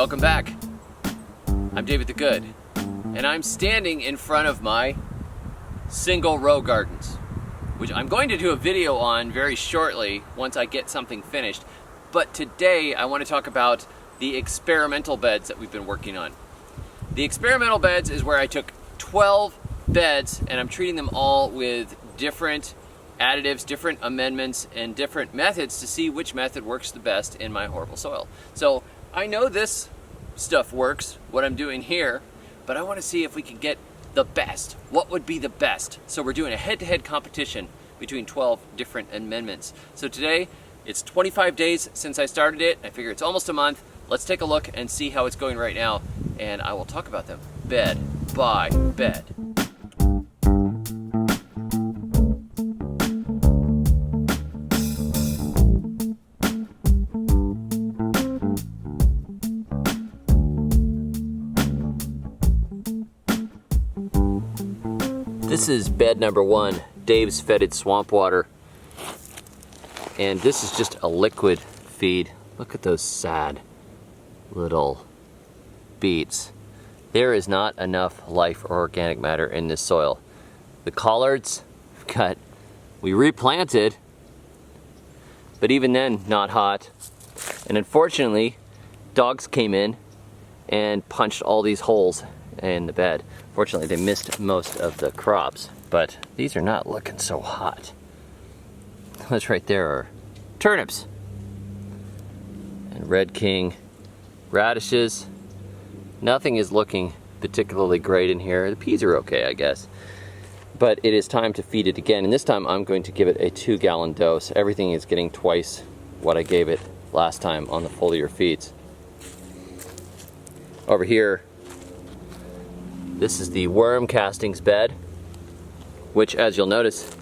Welcome back. I'm David the Good, and I'm standing in front of my single row gardens, which I'm going to do a video on very shortly once I get something finished. But today I want to talk about the experimental beds that we've been working on. The experimental beds is where I took 12 beds and I'm treating them all with different additives, different amendments, and different methods to see which method works the best in my horrible soil. So I know this stuff works, what I'm doing here, but I want to see if we can get the best. What would be the best? So we're doing a head-to-head competition between 12 different amendments. So today, it's 25 days since I started it. I figure it's almost a month. Let's take a look and see how it's going right now, and I will talk about them bed by bed. This is bed number 1, Dave's Fetid Swamp Water. And this is just a liquid feed. Look at those sad little beets. There is not enough life or organic matter in this soil. The collards we replanted, but even then not hot. And unfortunately, dogs came in and punched all these holes in the bed. Fortunately, they missed most of the crops, but these are not looking so hot. Those right there are turnips and Red King radishes. Nothing is looking particularly great in here. The peas are okay, I guess. But it is time to feed it again, and this time I'm going to give it a 2-gallon dose. Everything is getting twice what I gave it last time on the foliar feeds. Over here, this is the worm castings bed, which, as you'll notice,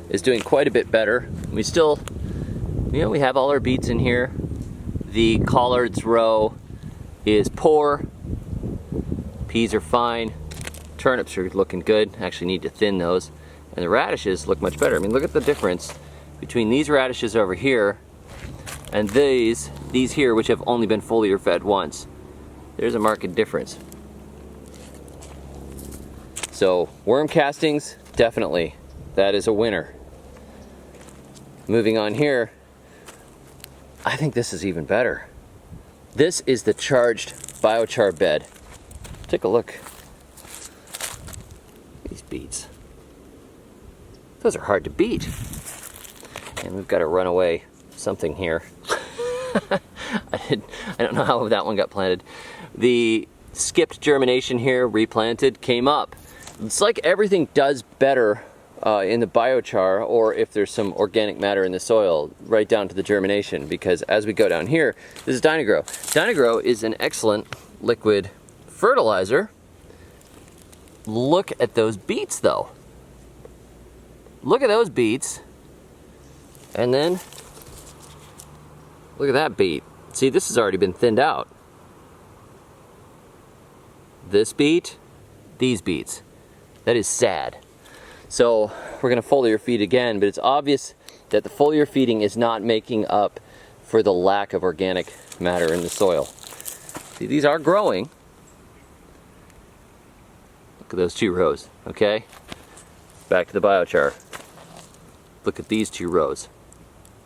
is doing quite a bit better. We still, we have all our beets in here. The collards row is poor. Peas are fine. Turnips are looking good. Actually need to thin those. And the radishes look much better. I mean, look at the difference between these radishes over here and these here, which have only been foliar fed once. There's a marked difference. So worm castings, definitely, that is a winner. Moving on here, I think this is even better. This is the charged biochar bed. Take a look. These beets. Those are hard to beat. And we've got a runaway something here. I don't know how that one got planted. The skipped germination here, replanted, came up. It's like everything does better in the biochar, or if there's some organic matter in the soil, right down to the germination, because as we go down here, this is Dynagrow. Dynagrow is an excellent liquid fertilizer. Look at those beets though. Look at those beets. And then, look at that beet. See, this has already been thinned out. This beet, these beets. That is sad. So we're gonna foliar feed again, but it's obvious that the foliar feeding is not making up for the lack of organic matter in the soil. See, these are growing. Look at those 2 rows, okay? Back to the biochar. Look at these 2 rows.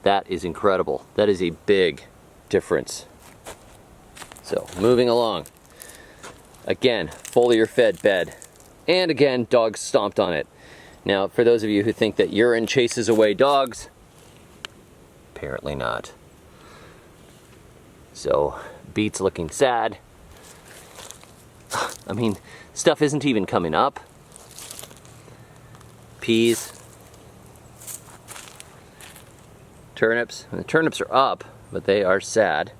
That is incredible. That is a big difference. So moving along. Again, foliar fed bed. And again, dogs stomped on it. Now, for those of you who think that urine chases away dogs, apparently not. So, beets looking sad. I mean, stuff isn't even coming up. Peas. Turnips. And the turnips are up, but they are sad.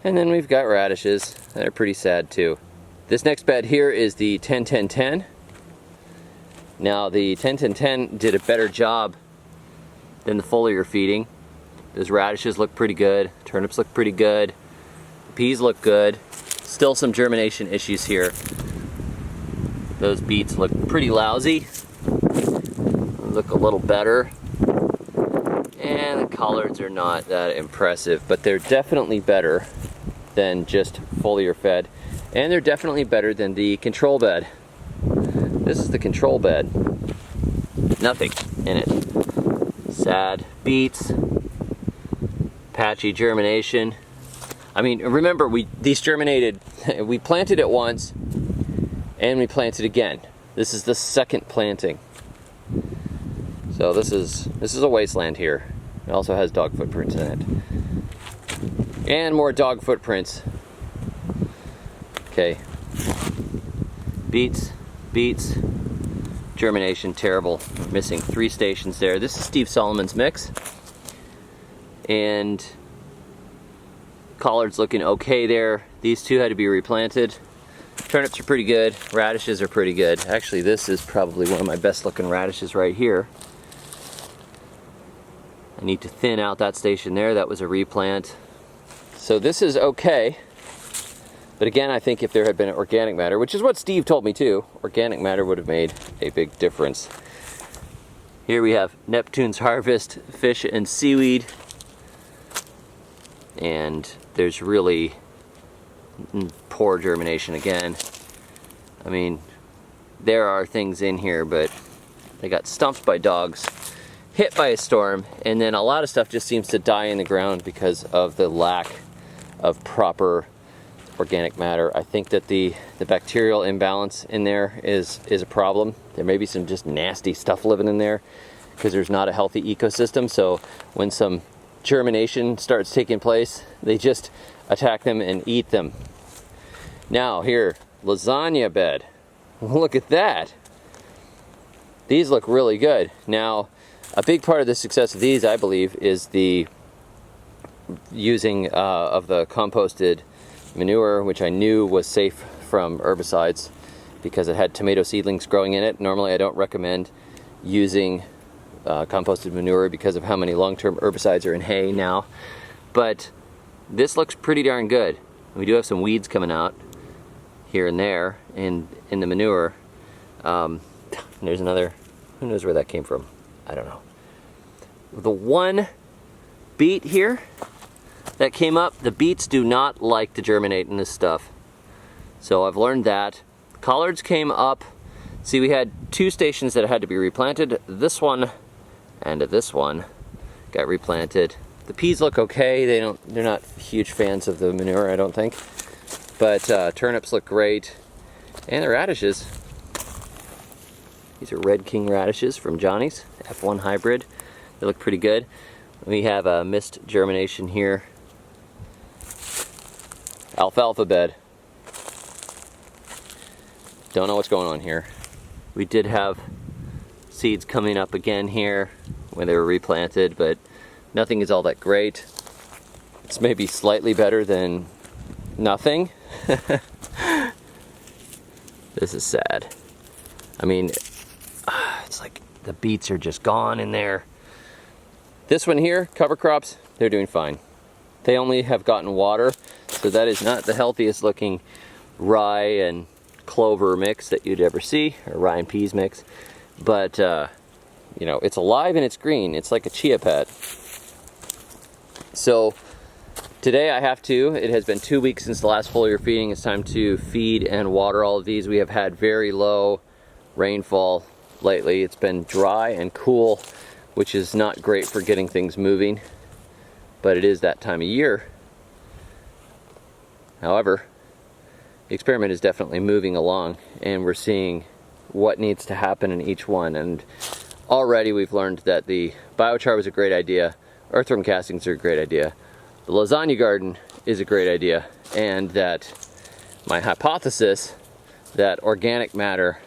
And then we've got radishes that are pretty sad too. This next bed here is the 10-10-10. Now the 10-10-10 did a better job than the foliar feeding. Those radishes look pretty good, turnips look pretty good, the peas look good. Still some germination issues here. Those beets look pretty lousy. Look a little better. And the collards are not that impressive, but they're definitely better than just foliar fed, and they're definitely better than the control bed. This is the control bed. Nothing in it. Sad beets, patchy germination. I mean, remember, these germinated, we planted it once and we planted again. This is the second planting. So this is a wasteland here. It also has dog footprints in it. And more dog footprints. Okay. Beets, germination, terrible. Missing 3 stations there. This is Steve Solomon's mix. And collards looking okay there. These 2 had to be replanted. Turnips are pretty good. Radishes are pretty good. Actually, this is probably one of my best looking radishes right here. I need to thin out that station there. That was a replant. So this is okay. But again, I think if there had been organic matter, which is what Steve told me too, organic matter would have made a big difference. Here we have Neptune's Harvest, fish and seaweed. And there's really poor germination again. I mean, there are things in here, but they got stumped by dogs, hit by a storm, and then a lot of stuff just seems to die in the ground because of the lack of proper organic matter. I think that the bacterial imbalance in there is a problem. There may be some just nasty stuff living in there because there's not a healthy ecosystem. So when some germination starts taking place, they just attack them and eat them. Now here, lasagna bed. Look at that. These look really good. Now, a big part of the success of these, I believe, is the using of the composted manure, which I knew was safe from herbicides because it had tomato seedlings growing in it. Normally, I don't recommend using composted manure because of how many long-term herbicides are in hay now. But this looks pretty darn good. We do have some weeds coming out here and there in the manure. There's another, who knows where that came from? I don't know. The one beet here that came up, the beets do not like to germinate in this stuff. So I've learned that. Collards came up. See, we had 2 stations that had to be replanted. This one and this one got replanted. The peas look okay. They're not huge fans of the manure, I don't think. But turnips look great. And the radishes. These are Red King radishes from Johnny's, F1 hybrid. They look pretty good. We have a missed germination here. Alfalfa bed. Don't know what's going on here. We did have seeds coming up again here when they were replanted, but nothing is all that great. It's maybe slightly better than nothing. This is sad. I mean, it's like the beets are just gone in there. This one here, cover crops, they're doing fine. They only have gotten water, so that is not the healthiest looking rye and clover mix that you'd ever see, or rye and peas mix. But, you know, it's alive and it's green. It's like a chia pet. So, today I have to, it has been 2 weeks since the last foliar feeding. It's time to feed and water all of these. We have had very low rainfall lately. It's been dry and cool, which is not great for getting things moving, but it is that time of year. However, the experiment is definitely moving along, and we're seeing what needs to happen in each one. And already we've learned that the biochar was a great idea, earthworm castings are a great idea, the lasagna garden is a great idea, and that my hypothesis that organic matter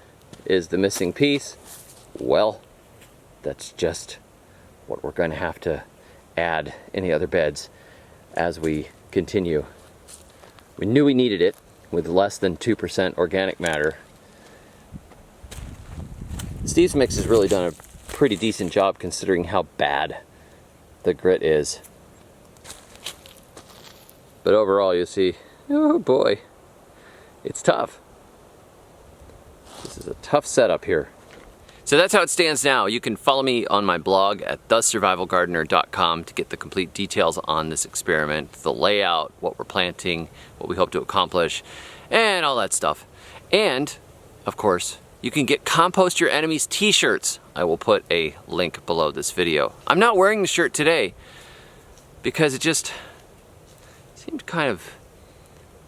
is the missing piece, well, that's just what we're going to have to add in the other beds as we continue. We knew we needed it with less than 2% organic matter. Steve's mix has really done a pretty decent job considering how bad the grit is. But overall, you see, oh boy, it's tough. This is a tough setup here. So that's how it stands now. You can follow me on my blog at thesurvivalgardener.com to get the complete details on this experiment, the layout, what we're planting, what we hope to accomplish, and all that stuff. And, of course, you can get Compost Your Enemies t-shirts. I will put a link below this video. I'm not wearing the shirt today because it just seemed kind of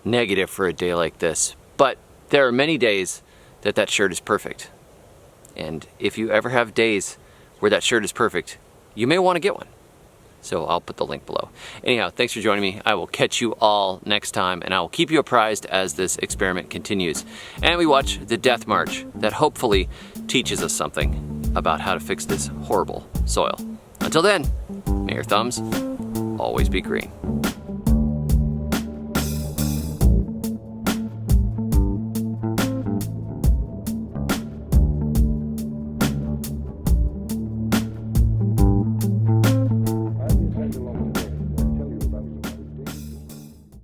negative for a day like this. But there are many days that that shirt is perfect. And if you ever have days where that shirt is perfect, you may want to get one. So I'll put the link below. Anyhow, thanks for joining me. I will catch you all next time, and I will keep you apprised as this experiment continues. And we watch the death march that hopefully teaches us something about how to fix this horrible soil. Until then, may your thumbs always be green.